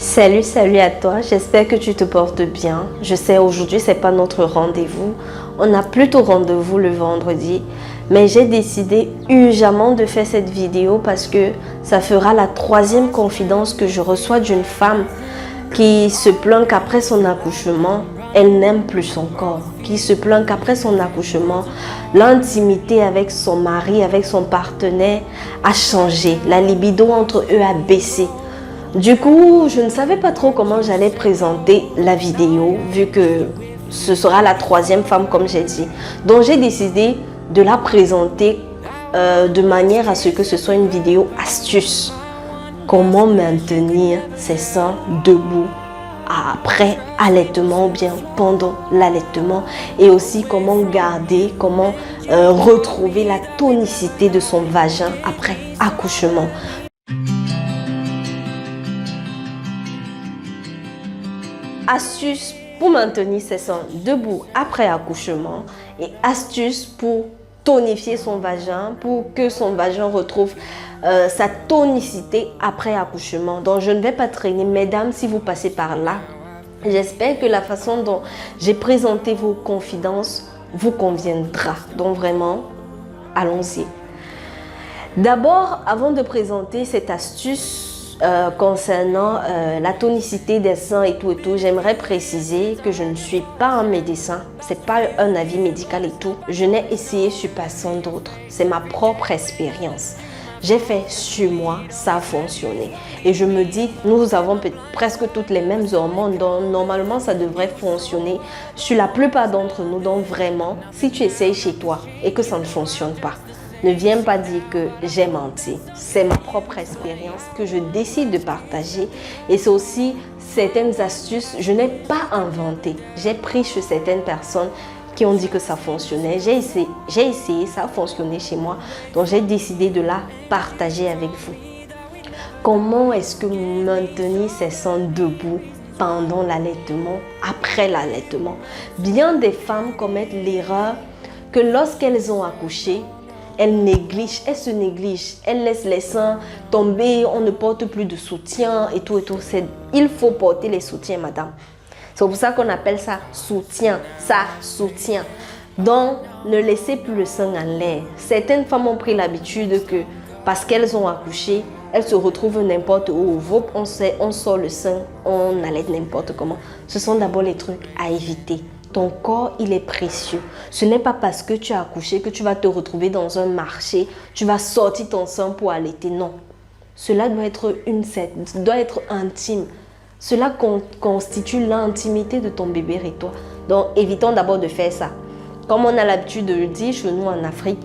Salut à toi, j'espère que tu te portes bien. Je sais aujourd'hui c'est pas notre rendez-vous, on a plutôt rendez-vous le vendredi, mais j'ai décidé urgemment de faire cette vidéo parce que ça fera la troisième confidence que je reçois d'une femme qui se plaint qu'après son accouchement, elle n'aime plus son corps, qui se plaint qu'après son accouchement, l'intimité avec son mari, avec son partenaire a changé, la libido entre eux a baissé. Du coup, je ne savais pas trop comment j'allais présenter la vidéo, vu que ce sera la troisième femme, comme j'ai dit. Donc, j'ai décidé de la présenter de manière à ce que ce soit une vidéo astuce. Comment maintenir ses seins debout après allaitement ou bien pendant l'allaitement. Et aussi comment garder, comment retrouver la tonicité de son vagin après accouchement. Astuces pour maintenir ses seins debout après accouchement et astuces pour tonifier son vagin, pour que son vagin retrouve sa tonicité après accouchement. Donc je ne vais pas traîner, mesdames, si vous passez par là. J'espère que la façon dont j'ai présenté vos confidences vous conviendra. Donc vraiment, allons-y. D'abord, avant de présenter cette astuce, concernant la tonicité des seins et tout, j'aimerais préciser que je ne suis pas un médecin, c'est pas un avis médical et tout. Je n'ai essayé sur personne d'autre, c'est ma propre expérience. J'ai fait sur moi, ça a fonctionné. Et je me dis, nous avons presque toutes les mêmes hormones, donc normalement ça devrait fonctionner sur la plupart d'entre nous. Donc vraiment, si tu essayes chez toi et que ça ne fonctionne pas, ne viens pas dire que j'ai menti. C'est ma propre expérience que je décide de partager. Et c'est aussi certaines astuces, je n'ai pas inventé. J'ai pris chez certaines personnes qui ont dit que ça fonctionnait. J'ai essayé, ça a fonctionné chez moi. Donc j'ai décidé de la partager avec vous. Comment est-ce que maintenir ses seins debout pendant l'allaitement, après l'allaitement? Bien des femmes commettent l'erreur que lorsqu'elles ont accouché, elles se négligent, elles laissent les seins tomber, on ne porte plus de soutien et tout. Il faut porter les soutiens, madame. C'est pour ça qu'on appelle ça soutien, ça soutient. Donc, ne laissez plus le sein en l'air. Certaines femmes ont pris l'habitude que parce qu'elles ont accouché, elles se retrouvent n'importe où. On sort le sein, on allait n'importe comment. Ce sont d'abord les trucs à éviter. Ton corps, il est précieux. Ce n'est pas parce que tu as accouché que tu vas te retrouver dans un marché, tu vas sortir ton sein pour allaiter. Non. Cela doit être intime. Cela constitue l'intimité de ton bébé et toi. Donc, évitons d'abord de faire ça. Comme on a l'habitude de le dire chez nous en Afrique,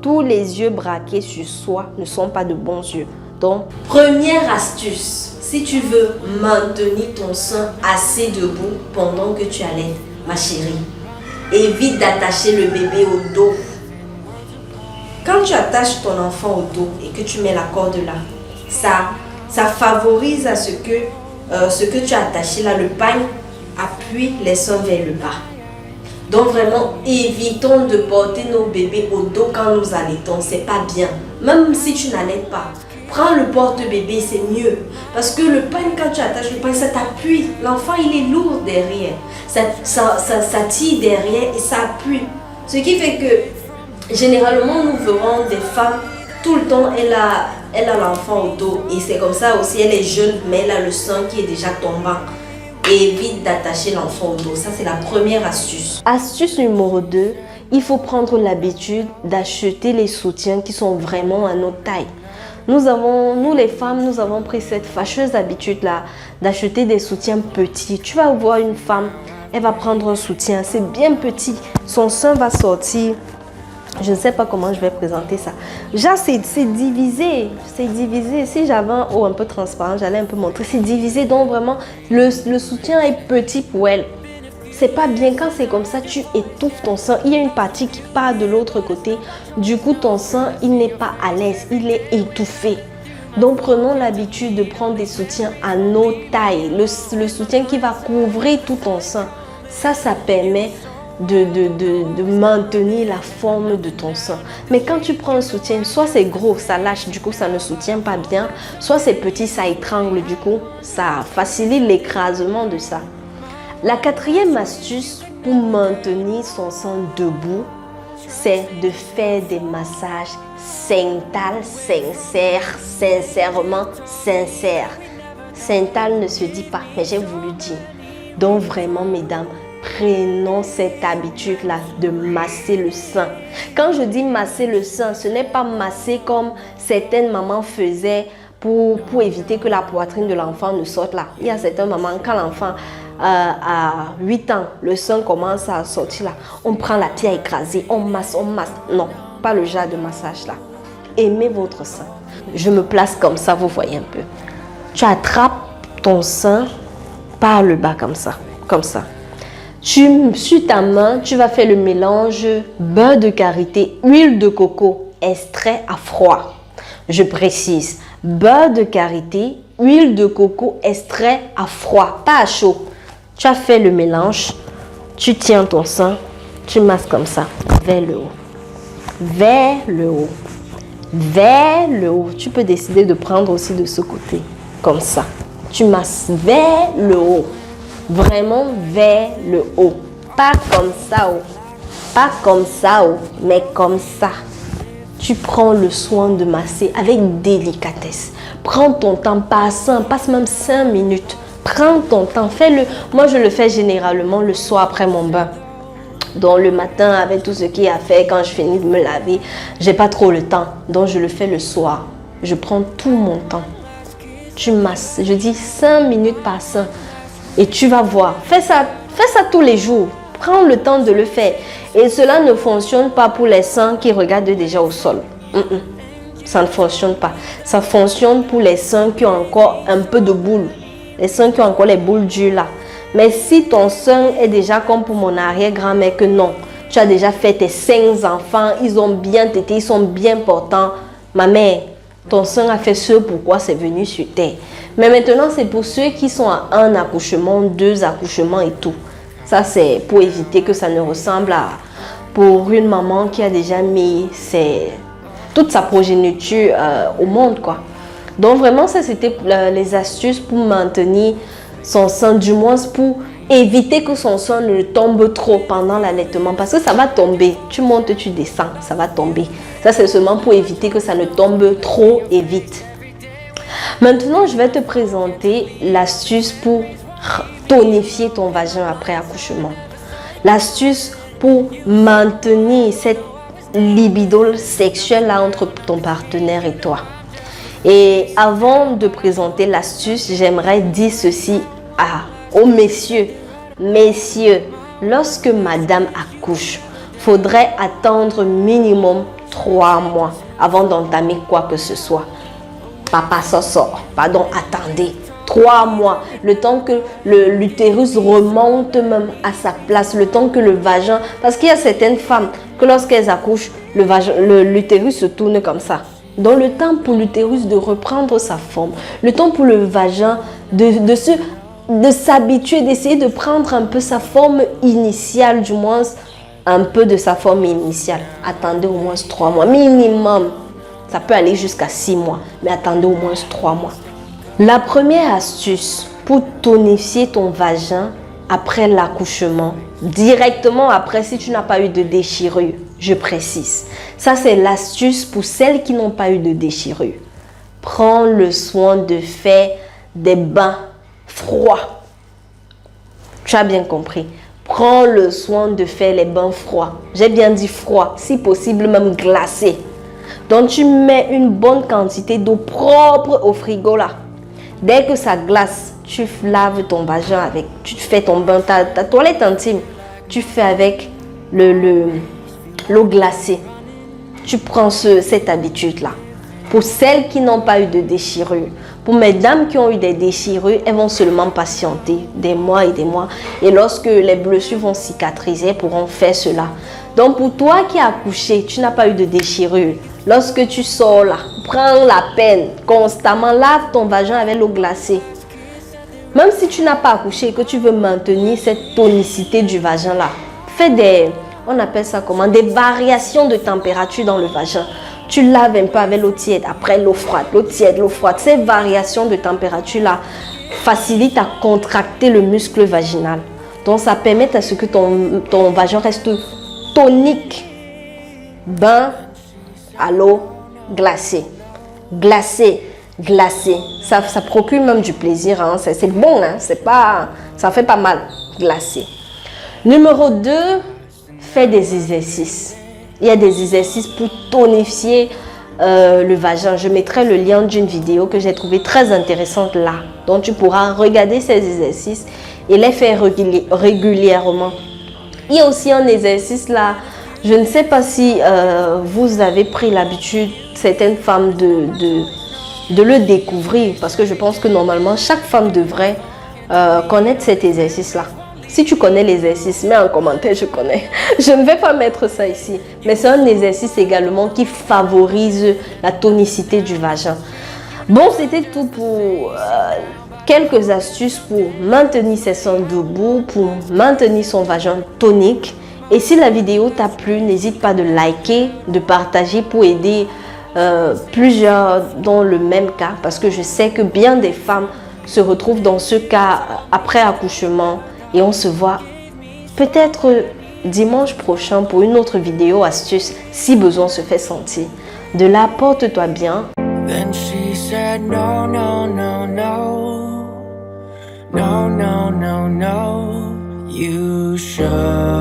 tous les yeux braqués sur soi ne sont pas de bons yeux. Donc, première astuce, si tu veux maintenir ton sein assez debout pendant que tu allaites, ma chérie, évite d'attacher le bébé au dos. Quand tu attaches ton enfant au dos et que tu mets la corde là, ça favorise à ce que tu as attaché là, le pagne appuie les seins vers le bas. Donc vraiment, évitons de porter nos bébés au dos quand nous allaitons, c'est pas bien. Même si tu n'allaites pas, prends le porte-bébé, c'est mieux. Parce que le pagne, quand tu attaches le pagne, ça t'appuie. L'enfant, il est lourd derrière. Ça tire derrière et ça appuie. Ce qui fait que, généralement, nous verrons des femmes, tout le temps, elle a l'enfant au dos. Et c'est comme ça aussi, elle est jeune, mais elle a le sein qui est déjà tombant. Évite d'attacher l'enfant au dos. Ça, c'est la première astuce. Astuce numéro 2, il faut prendre l'habitude d'acheter les soutiens qui sont vraiment à notre taille. Nous les femmes, nous avons pris cette fâcheuse habitude-là d'acheter des soutiens petits. Tu vas voir une femme, elle va prendre un soutien, c'est bien petit. Son sein va sortir. Je ne sais pas comment je vais présenter ça. Déjà, c'est divisé. C'est divisé. Si j'avais un haut un peu transparent, j'allais un peu montrer. C'est divisé. Donc, vraiment, le soutien est petit pour elle. C'est pas bien. Quand c'est comme ça, tu étouffes ton sein. Il y a une partie qui part de l'autre côté. Du coup, ton sein, il n'est pas à l'aise. Il est étouffé. Donc, prenons l'habitude de prendre des soutiens à nos tailles. Le soutien qui va couvrir tout ton sein. Ça permet de maintenir la forme de ton sein. Mais quand tu prends un soutien, soit c'est gros, ça lâche, du coup ça ne soutient pas bien, soit c'est petit, ça étrangle, du coup ça facilite l'écrasement de ça. La quatrième astuce pour maintenir son sein debout, c'est de faire des massages syntales, sincèrement sincères. Syntal ne se dit pas, mais j'ai voulu dire. Donc vraiment, mesdames, prenons cette habitude-là de masser le sein. Quand je dis masser le sein, ce n'est pas masser comme certaines mamans faisaient pour éviter que la poitrine de l'enfant ne sorte là. Il y a certaines mamans, quand l'enfant à 8 ans, le sein commence à sortir là, on prend la pierre écrasée, on masse. Non, pas le genre de massage là. Aimez votre sein. Je me place comme ça, vous voyez un peu. Tu attrapes ton sein par le bas comme ça. Sur ta main, tu vas faire le mélange beurre de karité, huile de coco, extrait à froid. Je précise, beurre de karité, huile de coco, extrait à froid, pas à chaud. Tu as fait le mélange, tu tiens ton sein, tu masses comme ça, vers le haut, vers le haut, vers le haut. Tu peux décider de prendre aussi de ce côté, comme ça. Tu masses vers le haut, vraiment vers le haut, pas comme ça, pas comme ça, mais comme ça. Tu prends le soin de masser avec délicatesse. Prends ton temps, passe même 5 minutes. Prends ton temps, fais-le. Moi, je le fais généralement le soir après mon bain. Donc, le matin, avec tout ce qu'il y a à faire, quand je finis de me laver, j'ai pas trop le temps. Donc, je le fais le soir. Je prends tout mon temps. Tu masses. Je dis 5 minutes par sein. Et tu vas voir. Fais ça tous les jours. Prends le temps de le faire. Et cela ne fonctionne pas pour les seins qui regardent déjà au sol. Ça ne fonctionne pas. Ça fonctionne pour les seins qui ont encore un peu de boule. Les seins qui ont encore les boules dures là. Mais si ton sein est déjà comme pour mon arrière-grand-mère, que non, tu as déjà fait tes 5 enfants, ils ont bien tété, ils sont bien portants. Ma mère, ton sein a fait ce pourquoi c'est venu sur terre. Mais maintenant, c'est pour ceux qui sont à 1 accouchement, 2 accouchements et tout. Ça, c'est pour éviter que ça ne ressemble à pour une maman qui a déjà mis toute sa progéniture au monde, quoi. Donc, vraiment, ça, c'était les astuces pour maintenir son sein, du moins pour éviter que son sein ne tombe trop pendant l'allaitement. Parce que ça va tomber. Tu montes, tu descends, ça va tomber. Ça, c'est seulement pour éviter que ça ne tombe trop et vite. Maintenant, je vais te présenter l'astuce pour tonifier ton vagin après accouchement. L'astuce pour maintenir cette libido sexuelle là entre ton partenaire et toi. Et avant de présenter l'astuce, j'aimerais dire ceci aux messieurs. Messieurs, lorsque madame accouche, faudrait attendre minimum 3 mois avant d'entamer quoi que ce soit. Papa ça sort, pardon, attendez. 3 mois, le temps que l'utérus remonte même à sa place, le temps que le vagin, parce qu'il y a certaines femmes que lorsqu'elles accouchent, l'utérus se tourne comme ça. Donc le temps pour l'utérus de reprendre sa forme, le temps pour le vagin de s'habituer, d'essayer de prendre un peu sa forme initiale, du moins un peu de sa forme initiale. Attendez au moins 3 mois, minimum. Ça peut aller jusqu'à 6 mois, mais attendez au moins 3 mois. La première astuce pour tonifier ton vagin après l'accouchement, directement après si tu n'as pas eu de déchirure, je précise. Ça, c'est l'astuce pour celles qui n'ont pas eu de déchirure. Prends le soin de faire des bains froids. Tu as bien compris. Prends le soin de faire les bains froids. J'ai bien dit froid, si possible même glacé. Donc, tu mets une bonne quantité d'eau propre au frigo là. Dès que ça glace, tu laves ton vagin avec, tu fais ton bain, ta toilette intime, tu fais avec l'eau glacée. Tu prends cette habitude-là. Pour celles qui n'ont pas eu de déchirure, pour mesdames qui ont eu des déchirures, elles vont seulement patienter des mois et des mois. Et lorsque les blessures vont cicatriser, elles pourront faire cela. Donc pour toi qui as accouché, tu n'as pas eu de déchirure. Lorsque tu sors là, prends la peine, constamment lave ton vagin avec l'eau glacée. Même si tu n'as pas accouché et que tu veux maintenir cette tonicité du vagin là, fais on appelle ça comment, des variations de température dans le vagin. Tu laves un peu avec l'eau tiède, après l'eau froide, l'eau tiède, l'eau froide. Ces variations de température-là facilitent à contracter le muscle vaginal. Donc, ça permet à ce que ton vagin reste tonique. Bain à l'eau glacée. Glacée, glacée. Ça procure même du plaisir. Hein. C'est bon, hein. Ça fait pas mal. Glacé. Numéro 2, fais des exercices. Il y a des exercices pour tonifier le vagin. Je mettrai le lien d'une vidéo que j'ai trouvée très intéressante là. Donc, tu pourras regarder ces exercices et les faire régulièrement. Il y a aussi un exercice là. Je ne sais pas si vous avez pris l'habitude, certaines femmes, de le découvrir. Parce que je pense que normalement, chaque femme devrait connaître cet exercice-là. Si tu connais l'exercice, mets en commentaire, je connais. Je ne vais pas mettre ça ici. Mais c'est un exercice également qui favorise la tonicité du vagin. Bon, c'était tout pour quelques astuces pour maintenir ses seins debout, pour maintenir son vagin tonique. Et si la vidéo t'a plu, n'hésite pas de liker, de partager pour aider plusieurs dans le même cas. Parce que je sais que bien des femmes se retrouvent dans ce cas après accouchement. Et on se voit peut-être dimanche prochain pour une autre vidéo astuce si besoin se fait sentir. De là, porte-toi bien. Then she said, no, no, no, no. No, no, no, no. You should.